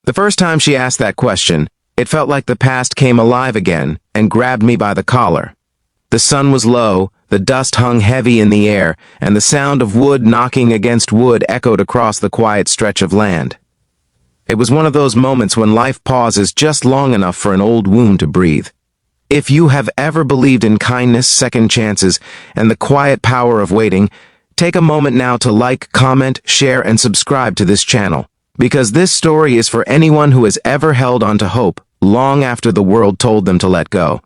The first time she asked that question, it felt like the past came alive again and grabbed me by the collar. The sun was low, the dust hung heavy in the air, and the sound of wood knocking against wood echoed across the quiet stretch of land. It was one of those moments when life pauses just long enough for an old wound to breathe. If you have ever believed in kindness, second chances, and the quiet power of waiting, take a moment now to like, comment, share, and subscribe to this channel, because this story is for anyone who has ever held on to hope long after the world told them to let go.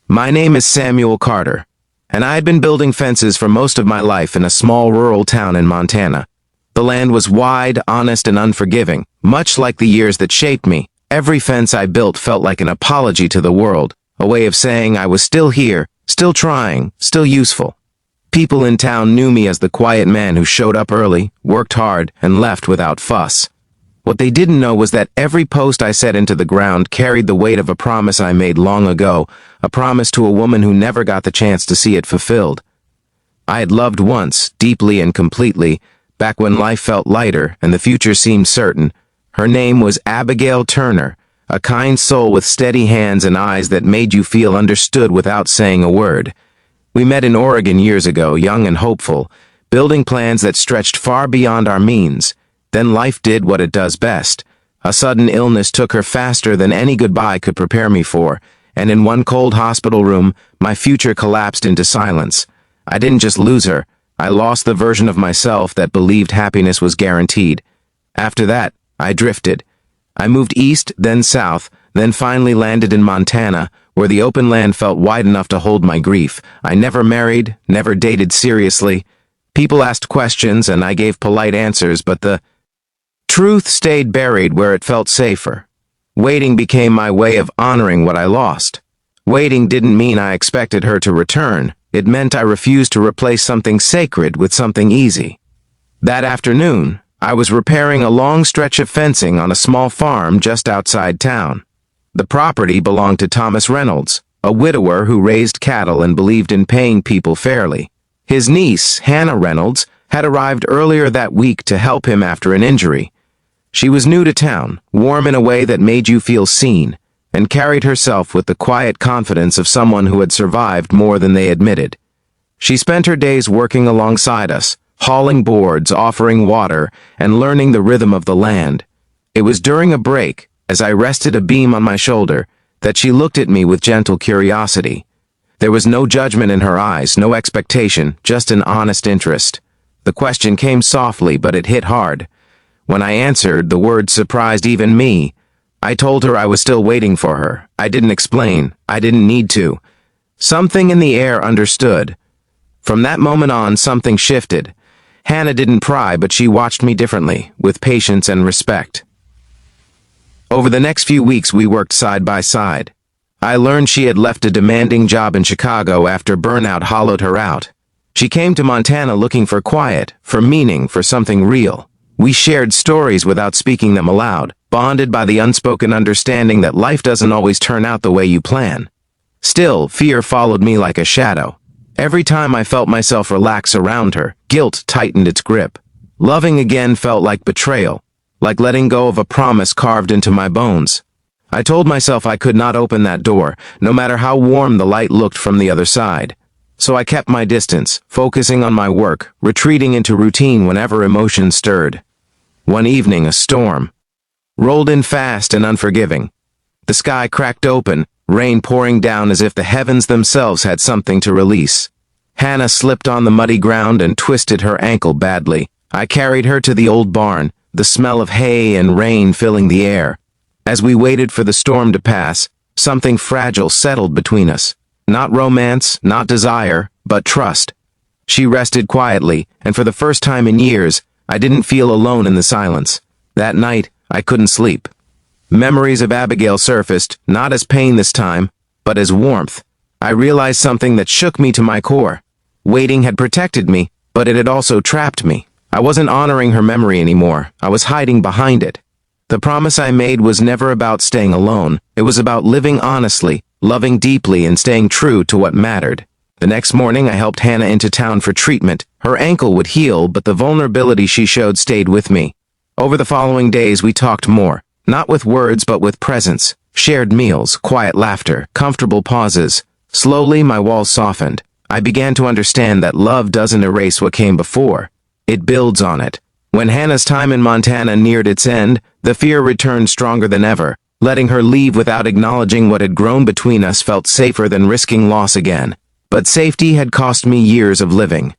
My name is Samuel Carter, and I had been building fences for most of my life in a small rural town in Montana. The land was wide, honest, and unforgiving, much like the years that shaped me. Every fence I built felt like an apology to the world, a way of saying I was still here, still trying, still useful. People in town knew me as the quiet man who showed up early, worked hard, and left without fuss. What they didn't know was that every post I set into the ground carried the weight of a promise I made long ago, a promise to a woman who never got the chance to see it fulfilled. I had loved once, deeply and completely, back when life felt lighter and the future seemed certain. Her name was Abigail Turner, a kind soul with steady hands and eyes that made you feel understood without saying a word. We met in Oregon years ago, young and hopeful, building plans that stretched far beyond our means. Then life did what it does best. A sudden illness took her faster than any goodbye could prepare me for, and in one cold hospital room, my future collapsed into silence. I didn't just lose her, I lost the version of myself that believed happiness was guaranteed. After that, I drifted. I moved east, then south, then finally landed in Montana, where the open land felt wide enough to hold my grief. I never married, never dated seriously. People asked questions and I gave polite answers, but the truth stayed buried where it felt safer. Waiting became my way of honoring what I lost. Waiting didn't mean I expected her to return. It meant I refused to replace something sacred with something easy. That afternoon, I was repairing a long stretch of fencing on a small farm just outside town. The property belonged to Thomas Reynolds, a widower who raised cattle and believed in paying people fairly. His niece, Hannah Reynolds, had arrived earlier that week to help him after an injury. She was new to town, warm in a way that made you feel seen, and carried herself with the quiet confidence of someone who had survived more than they admitted. She spent her days working alongside us, hauling boards, offering water, and learning the rhythm of the land. It was during a break, as I rested a beam on my shoulder, that she looked at me with gentle curiosity. There was no judgment in her eyes, no expectation, just an honest interest. The question came softly, but it hit hard. When I answered, the words surprised even me. I told her I was still waiting for her. I didn't explain. I didn't need to. Something in the air understood. From that moment on, something shifted. Hannah didn't pry, but she watched me differently, with patience and respect. Over the next few weeks, we worked side by side. I learned she had left a demanding job in Chicago after burnout hollowed her out. She came to Montana looking for quiet, for meaning, for something real. We shared stories without speaking them aloud, bonded by the unspoken understanding that life doesn't always turn out the way you plan. Still, fear followed me like a shadow. Every time I felt myself relax around her, guilt tightened its grip. Loving again felt like betrayal, like letting go of a promise carved into my bones. I told myself I could not open that door, no matter how warm the light looked from the other side. So I kept my distance, focusing on my work, retreating into routine whenever emotion stirred. One evening, a storm rolled in fast and unforgiving. The sky cracked open, rain pouring down as if the heavens themselves had something to release. Hannah slipped on the muddy ground and twisted her ankle badly. I carried her to the old barn, the smell of hay and rain filling the air. As we waited for the storm to pass, something fragile settled between us. Not romance, not desire, but trust. She rested quietly, and for the first time in years, I didn't feel alone in the silence. That night, I couldn't sleep. Memories of Abigail surfaced, not as pain this time, but as warmth. I realized something that shook me to my core. Waiting had protected me, but it had also trapped me. I wasn't honoring her memory anymore. I was hiding behind it. The promise I made was never about staying alone. It was about living honestly, loving deeply, and staying true to what mattered. The next morning, I helped Hannah into town for treatment. Her ankle would heal, but the vulnerability she showed stayed with me. Over the following days, we talked more, Not with words but with presence. Shared meals, quiet laughter, comfortable pauses. Slowly my walls softened. I began to understand that love doesn't erase what came before. It builds on it. When Hannah's time in Montana neared its end, the fear returned stronger than ever. Letting her leave without acknowledging what had grown between us felt safer than risking loss again. But safety had cost me years of living.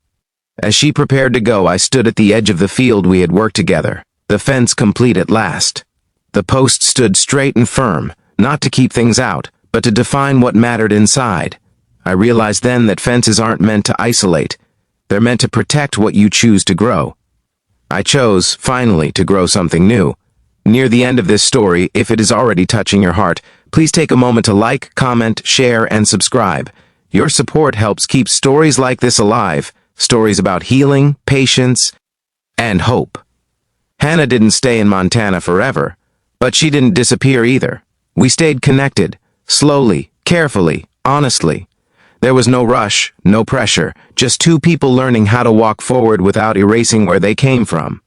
As she prepared to go, I stood at the edge of the field we had worked together, the fence complete at last. The post stood straight and firm, not to keep things out, but to define what mattered inside. I realized then that fences aren't meant to isolate. They're meant to protect what you choose to grow. I chose, finally, to grow something new. Near the end of this story, if it is already touching your heart, please take a moment to like, comment, share, and subscribe. Your support helps keep stories like this alive, stories about healing, patience, and hope. Hannah didn't stay in Montana forever, but she didn't disappear either. We stayed connected, slowly, carefully, honestly. There was no rush, no pressure, just two people learning how to walk forward without erasing where they came from.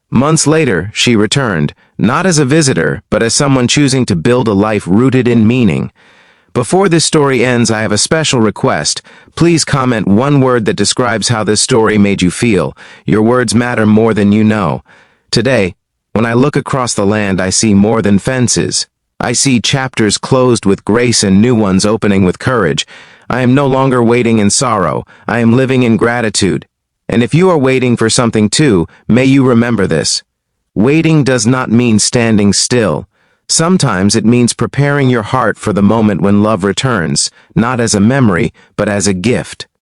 Months later, she returned, not as a visitor, but as someone choosing to build a life rooted in meaning. Before this story ends, I have a special request. Please comment one word that describes how this story made you feel. Your words matter more than you know. Today, when I look across the land, I see more than fences. I see chapters closed with grace and new ones opening with courage. I am no longer waiting in sorrow. I am living in gratitude. And if you are waiting for something too, may you remember this. Waiting does not mean standing still. Sometimes it means preparing your heart for the moment when love returns, not as a memory, but as a gift.